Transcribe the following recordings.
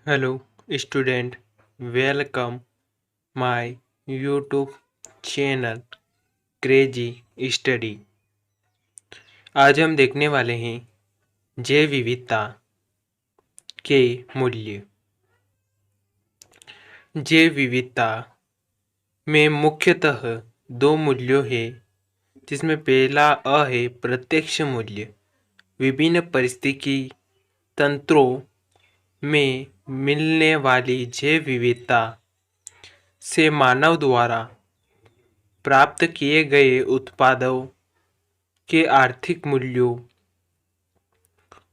Hello student, welcome my YouTube channel crazy study. आज हम देखने वाले हैं जैव विविधता के मूल्य। जैव विविधता में मुख्यतः दो मूल्यों हैं, जिसमें पहला है प्रत्यक्ष मूल्य। विभिन्न परिस्थिति तंत्रों में मिलने वाली जैव विविधता से मानव द्वारा प्राप्त किए गए उत्पादों के आर्थिक मूल्यों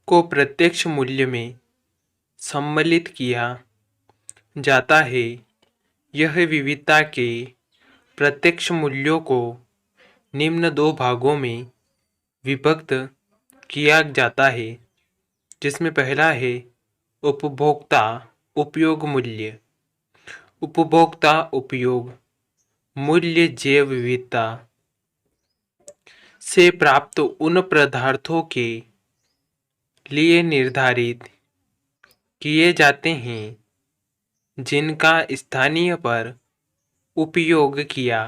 को प्रत्यक्ष मूल्य में सम्मिलित किया जाता है। यह विविधता के प्रत्यक्ष मूल्यों को निम्न दो भागों में विभक्त किया जाता है, जिसमें पहला है उपभोक्ता उपयोग मूल्य। उपभोक्ता उपयोग मूल्य जैव विविधता से प्राप्त उन पदार्थों के लिए निर्धारित किए जाते हैं जिनका स्थानीय पर उपयोग किया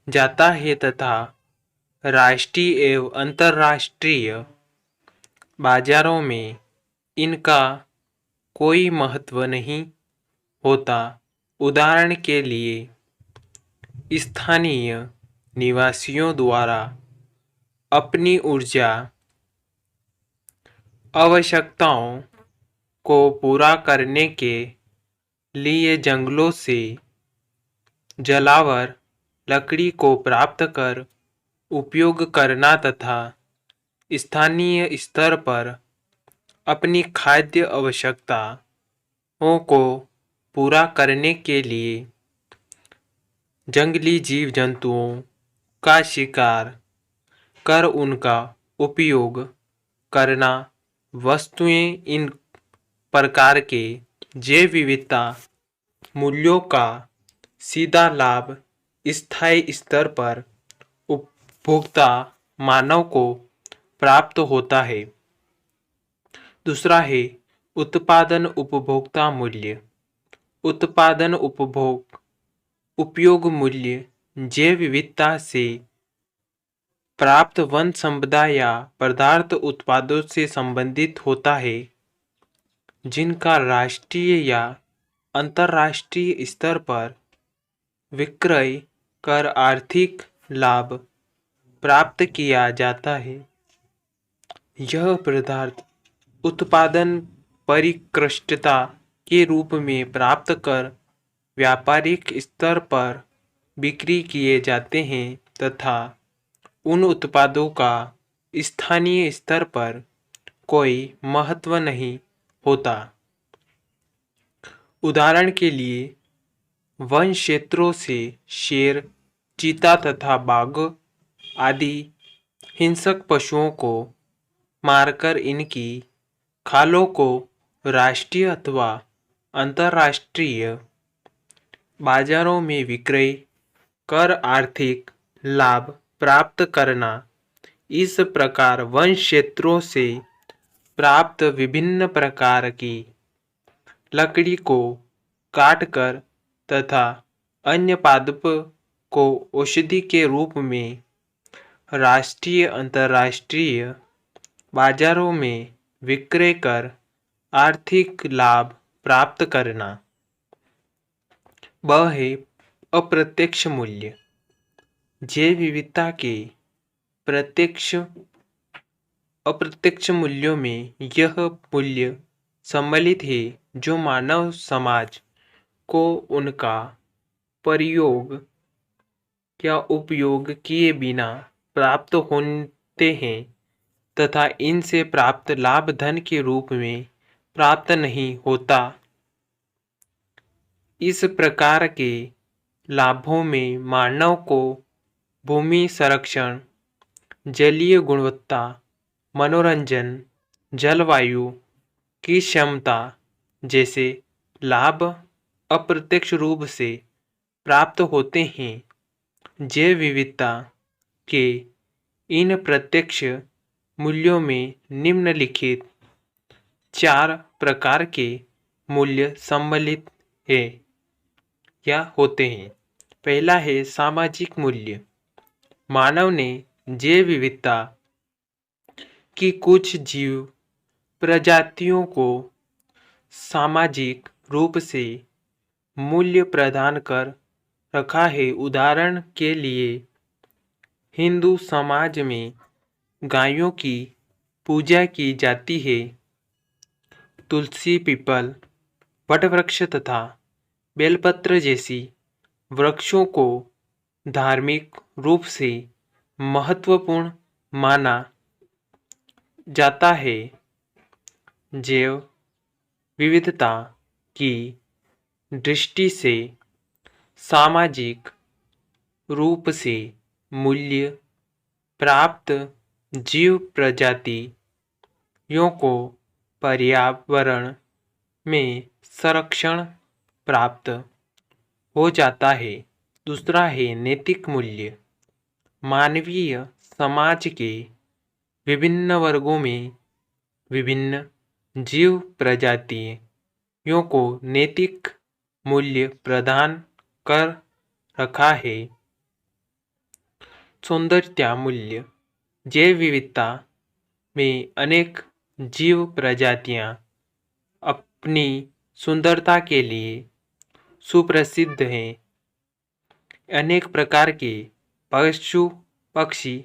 जाता है तथा राष्ट्रीय एवं अंतर्राष्ट्रीय बाजारों में इनका कोई महत्व नहीं होता। उदाहरण के लिए स्थानीय निवासियों द्वारा अपनी ऊर्जा आवश्यकताओं को पूरा करने के लिए जंगलों से जलावर लकड़ी को प्राप्त कर उपयोग करना तथा स्थानीय स्तर पर अपनी खाद्य आवश्यकताओं को पूरा करने के लिए जंगली जीव जंतुओं का शिकार कर उनका उपयोग करना। वस्तुएं इन प्रकार के जैव विविधता मूल्यों का सीधा लाभ स्थायी स्तर पर उपभोक्ता मानव को प्राप्त होता है। दूसरा है उत्पादन उपभोक्ता मूल्य। उत्पादन उपयोग मूल्य जैव विविधता से प्राप्त वन संपदा या पदार्थ उत्पादों से संबंधित होता है, जिनका राष्ट्रीय या अंतर्राष्ट्रीय स्तर पर विक्रय कर आर्थिक लाभ प्राप्त किया जाता है। यह पदार्थ उत्पादन परिष्कृतता के रूप में प्राप्त कर व्यापारिक स्तर पर बिक्री किए जाते हैं तथा उन उत्पादों का स्थानीय स्तर पर कोई महत्व नहीं होता। उदाहरण के लिए वन क्षेत्रों से शेर, चीता तथा बाघ आदि हिंसक पशुओं को मारकर इनकी खालों को राष्ट्रीय अथवा अंतर्राष्ट्रीय बाजारों में विक्रय कर आर्थिक लाभ प्राप्त करना। इस प्रकार वन क्षेत्रों से प्राप्त विभिन्न प्रकार की लकड़ी को काटकर तथा अन्य पादपों को औषधि के रूप में राष्ट्रीय अंतर्राष्ट्रीय बाजारों में विक्रय कर आर्थिक लाभ प्राप्त करना। वह है अप्रत्यक्ष मूल्य। जैव विविधता के प्रत्यक्ष अप्रत्यक्ष मूल्यों में यह मूल्य सम्मिलित है जो मानव समाज को उनका प्रयोग या उपयोग किए बिना प्राप्त होते हैं तथा इनसे प्राप्त लाभ धन के रूप में प्राप्त नहीं होता। इस प्रकार के लाभों में मानव को भूमि संरक्षण, जलीय गुणवत्ता, मनोरंजन, जलवायु की क्षमता जैसे लाभ अप्रत्यक्ष रूप से प्राप्त होते हैं। जैव विविधता के इन प्रत्यक्ष मूल्यों में निम्नलिखित 4 प्रकार के मूल्य सम्मिलित है या होते हैं। पहला है सामाजिक मूल्य। मानव ने जैव विविधता की कुछ जीव प्रजातियों को सामाजिक रूप से मूल्य प्रदान कर रखा है। उदाहरण के लिए हिंदू समाज में गायों की पूजा की जाती है। तुलसी, पीपल, वटवृक्ष तथा बेलपत्र जैसी वृक्षों को धार्मिक रूप से महत्वपूर्ण माना जाता है। जैव विविधता की दृष्टि से सामाजिक रूप से मूल्य प्राप्त जीव प्रजातियों को पर्यावरण में संरक्षण प्राप्त हो जाता है। दूसरा है नैतिक मूल्य। मानवीय समाज के विभिन्न वर्गों में विभिन्न जीव प्रजातियों को नैतिक मूल्य प्रदान कर रखा है। सौंदर्य मूल्य। जैव विविधता में अनेक जीव प्रजातियां अपनी सुंदरता के लिए सुप्रसिद्ध हैं। अनेक प्रकार के पशु, पक्षी,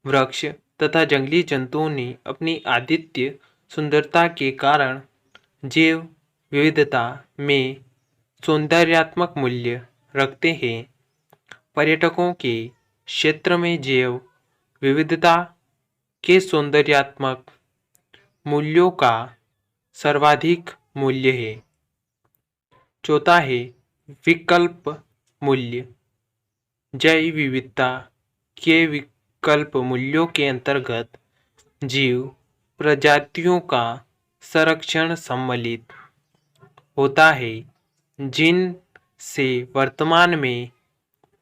वृक्ष तथा जंगली जंतुओं ने अपनी आदित्य सुंदरता के कारण जैव विविधता में सौंदर्यात्मक मूल्य रखते हैं। पर्यटकों के क्षेत्र में जैव विविधता के सौंदर्यात्मक मूल्यों का सर्वाधिक मूल्य है। चौथा है विकल्प मूल्य। जैव विविधता के विकल्प मूल्यों के अंतर्गत जीव प्रजातियों का संरक्षण सम्मिलित होता है, जिनसे वर्तमान में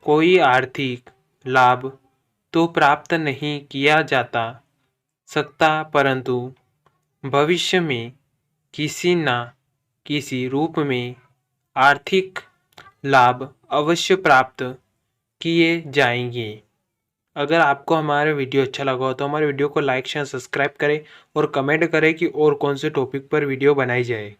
कोई आर्थिक लाभ तो प्राप्त नहीं किया जाता सकता, परंतु भविष्य में किसी न किसी रूप में आर्थिक लाभ अवश्य प्राप्त किए जाएंगे। अगर आपको हमारा वीडियो अच्छा लगा हो तो हमारे वीडियो को लाइक, शेयर, सब्सक्राइब करें और कमेंट करें कि और कौन से टॉपिक पर वीडियो बनाई जाए।